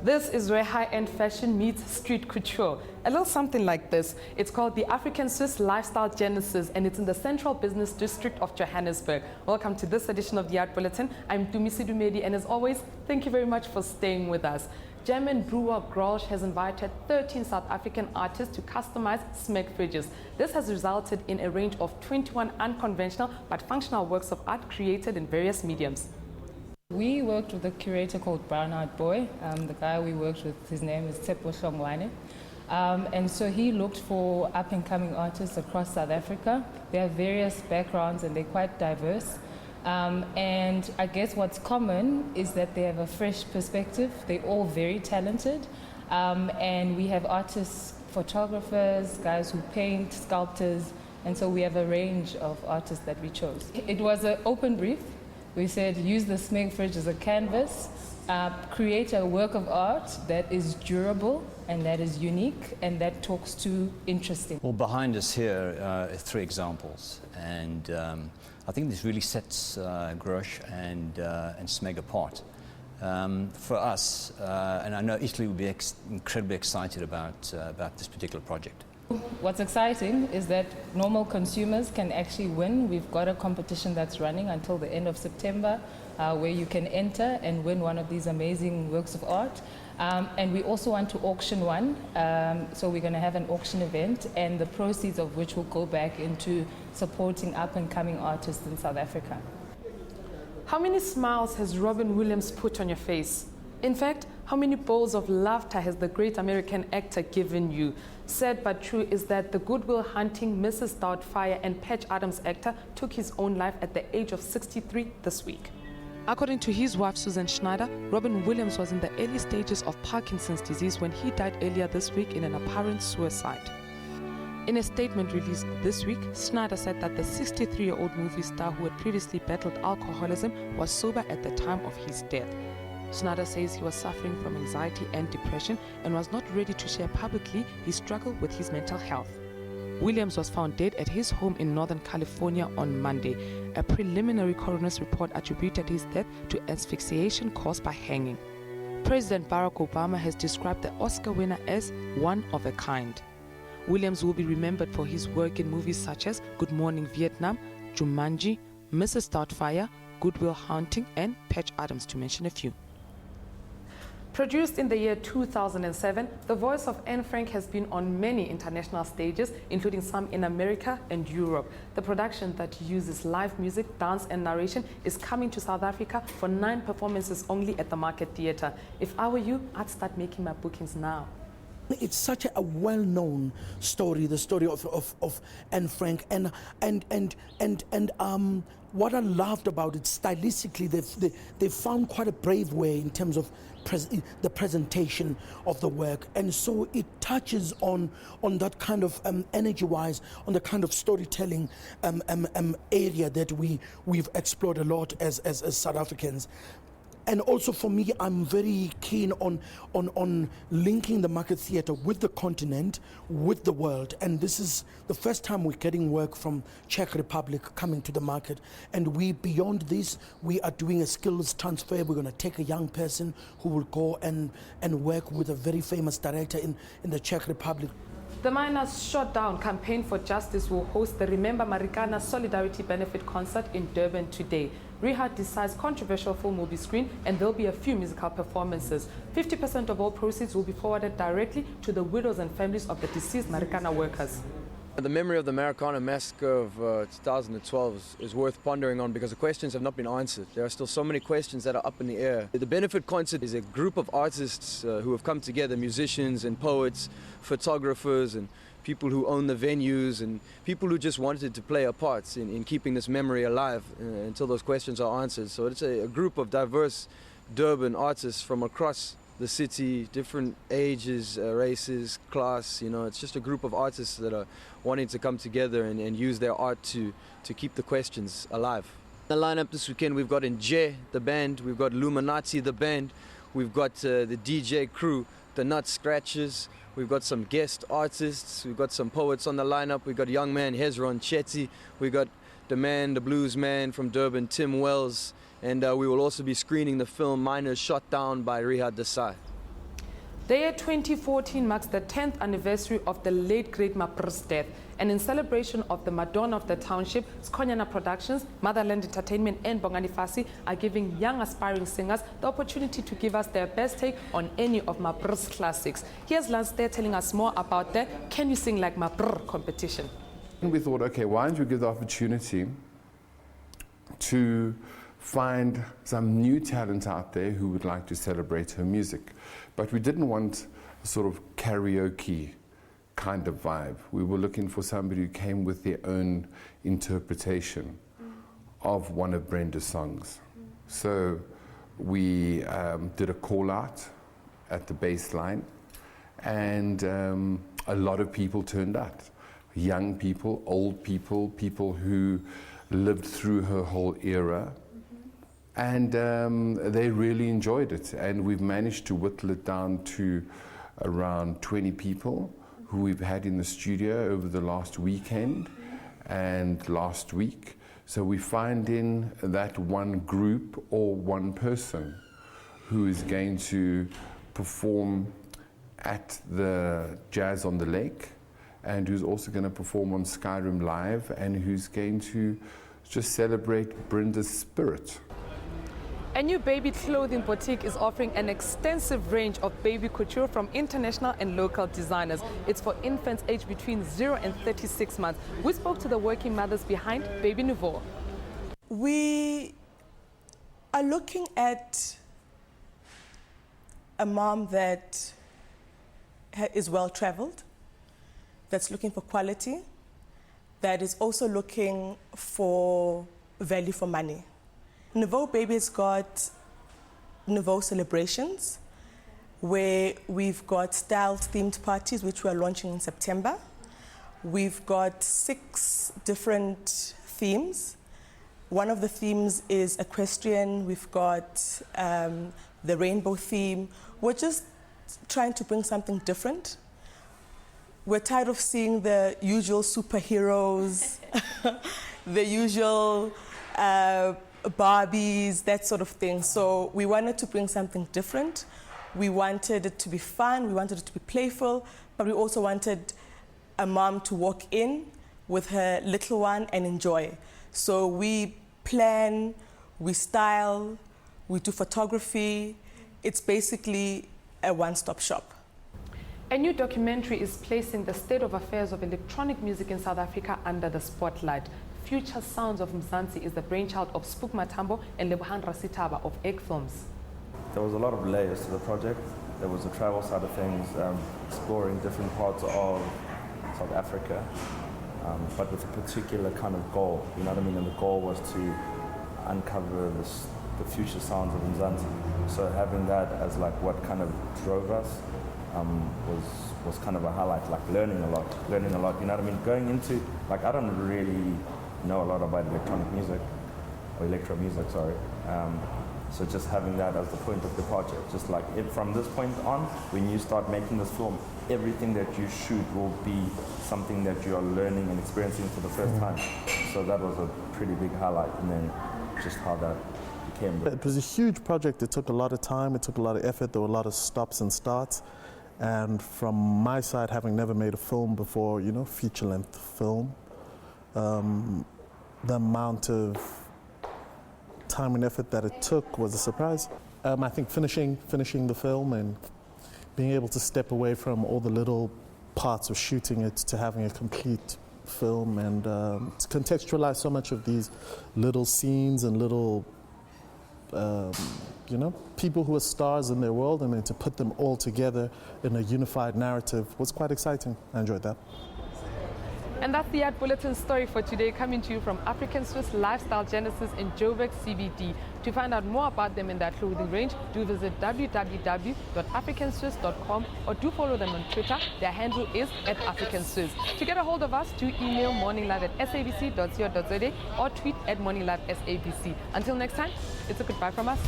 This is where high-end fashion meets street couture. A little something like this. It's called the African Swiss Lifestyle Genesis, and it's in the central business district of Johannesburg. Welcome to this edition of the Art Bulletin. I'm Tumi Sedumedi, and as always, thank you very much for staying with us. German brewer Grolsch has invited 13 South African artists to customize Smeg fridges. This has resulted in a range of 21 unconventional but functional works of art created in various mediums. We worked with a curator called Brown Eyed Boy. The guy we worked with, his name is Tsepo Shongwane. And so he looked for up-and-coming artists across South Africa. They have various backgrounds and they're quite diverse. And I guess what's common is that they have a fresh perspective. They're all very talented. And we have artists, photographers, guys who paint, sculptors. And so we have a range of artists that we chose. It was an open brief. We said use the Smeg fridge as a canvas, create a work of art that is durable and that is unique and that talks to interesting. Well, behind us here are three examples, and I think this really sets Grolsch and Smeg apart. For us, and I know Italy will be incredibly excited about this particular project. What's exciting is that normal consumers can actually win. We've got a competition that's running until the end of September where you can enter and win one of these amazing works of art. And we also want to auction one. So we're going to have an auction event, and the proceeds of which will go back into supporting up-and-coming artists in South Africa. How many smiles has Robin Williams put on your face? In fact, how many bowls of laughter has the great American actor given you? Sad but true is that the Good Will Hunting Mrs. Doubtfire and Patch Adams actor took his own life at the age of 63 this week. According to his wife Susan Schneider, Robin Williams was in the early stages of Parkinson's disease when he died earlier this week in an apparent suicide. In a statement released this week, Schneider said that the 63-year-old movie star who had previously battled alcoholism was sober at the time of his death. Schneider says he was suffering from anxiety and depression and was not ready to share publicly his struggle with his mental health. Williams was found dead at his home in Northern California on Monday. A preliminary coroner's report attributed his death to asphyxiation caused by hanging. President Barack Obama has described the Oscar winner as one of a kind. Williams will be remembered for his work in movies such as Good Morning Vietnam, Jumanji, Mrs. Doubtfire, Good Will Hunting, and Patch Adams, to mention a few. Produced in the year 2007, the voice of Anne Frank has been on many international stages, including some in America and Europe. The production that uses live music, dance and narration is coming to South Africa for 9 performances only at the Market Theatre. If I were you, I'd start making my bookings now. It's such a well-known story, the story of Anne Frank, and what I loved about it stylistically, they found quite a brave way in terms of the presentation of the work, and so it touches on that kind of energy-wise, on the kind of storytelling area that we've explored a lot as South Africans. And also for me, I'm very keen on linking the Market Theatre with the continent, with the world. And this is the first time we're getting work from Czech Republic coming to the market. And beyond this, we are doing a skills transfer. We're going to take a young person who will go and work with a very famous director in the Czech Republic. The Miners Shot Down Campaign for Justice will host the Remember Marikana Solidarity Benefit Concert in Durban today. Rehad decides controversial film will be screened and there'll be a few musical performances. 50% of all proceeds will be forwarded directly to the widows and families of the deceased Marikana workers. The memory of the Marikana massacre of 2012 is worth pondering on because the questions have not been answered. There are still so many questions that are up in the air. The benefit concert is a group of artists who have come together, musicians and poets, photographers and people who own the venues and people who just wanted to play a part in keeping this memory alive until those questions are answered. So it's a group of diverse Durban artists from across the city, different ages, races, class, it's just a group of artists that are wanting to come together and use their art to keep the questions alive. The lineup this weekend, we've got Nje, the band, we've got Luminati, the band, we've got the DJ crew, the Nut Scratchers, we've got some guest artists, we've got some poets on the lineup, we've got young man Hezron Chetty, we've got the man, the blues man from Durban, Tim Wells, and we will also be screening the film Miners Shot Down by Rehad Desai. The year 2014 marks the 10th anniversary of the late great Mapr's death, and in celebration of the Madonna of the Township, Skonyana Productions, Motherland Entertainment and Bongani Fasi are giving young aspiring singers the opportunity to give us their best take on any of Mapr's classics. Here's Lance there telling us more about the Can You Sing Like Mapr competition. We thought, okay, why don't you give the opportunity to find some new talent out there who would like to celebrate her music. But we didn't want a sort of karaoke kind of vibe. We were looking for somebody who came with their own interpretation of one of Brenda's songs. So we did a call out at the bass line, and a lot of people turned out. Young people, old people, people who lived through her whole era. And they really enjoyed it. And we've managed to whittle it down to around 20 people who we've had in the studio over the last weekend and last week. So we find in that one group or one person who is going to perform at the Jazz on the Lake, and who's also going to perform on Skyrim Live, and who's going to just celebrate Brenda's spirit. A new baby clothing boutique is offering an extensive range of baby couture from international and local designers. It's for infants aged between 0 and 36 months. We spoke to the working mothers behind Baby Nouveau. We are looking at a mom that is well-traveled, that's looking for quality, that is also looking for value for money. Nouveau Baby has got Nouveau celebrations, where we've got style-themed parties, which we are launching in September. We've got 6 different themes. One of the themes is equestrian. We've got the rainbow theme. We're just trying to bring something different. We're tired of seeing the usual superheroes, the usual Barbies, that sort of thing. So we wanted to bring something different. We wanted it to be fun, we wanted it to be playful, but we also wanted a mom to walk in with her little one and enjoy. So we plan, we style, we do photography. It's basically a one-stop shop. A new documentary is placing the state of affairs of electronic music in South Africa under the spotlight. Future Sounds of Mzansi is the brainchild of Spook Matambo and Lebohang Rasitaba of Egg Films. There was a lot of layers to the project. There was the travel side of things, exploring different parts of South Africa, but with a particular kind of goal, you know what I mean? And the goal was to uncover the future sounds of Mzansi. So having that as like what kind of drove us was kind of a highlight, like learning a lot, you know what I mean? Going into, like, I don't really know a lot about electronic music, or electro music, sorry. So just having that as the point of departure, just like from this point on, when you start making this film, everything that you shoot will be something that you are learning and experiencing for the first time. So that was a pretty big highlight, and then just how that became. It was a huge project. It took a lot of time, it took a lot of effort, there were a lot of stops and starts. And from my side, having never made a film before, you know, feature-length film, the amount of time and effort that it took was a surprise. I think finishing the film and being able to step away from all the little parts of shooting it to having a complete film and to contextualize so much of these little scenes and little you know, people who are stars in their world, and then to put them all together in a unified narrative was quite exciting. I enjoyed that. And that's the Art Bulletin story for today, coming to you from African Swiss Lifestyle Genesis in Joburg CBD. To find out more about them in their clothing range, do visit www.africanswiss.com or do follow them on Twitter. Their handle is @AfricanSwiss. To get a hold of us, do email morninglive@sabc.co.za or tweet @morninglive@sabc. Until next time, it's a goodbye from us.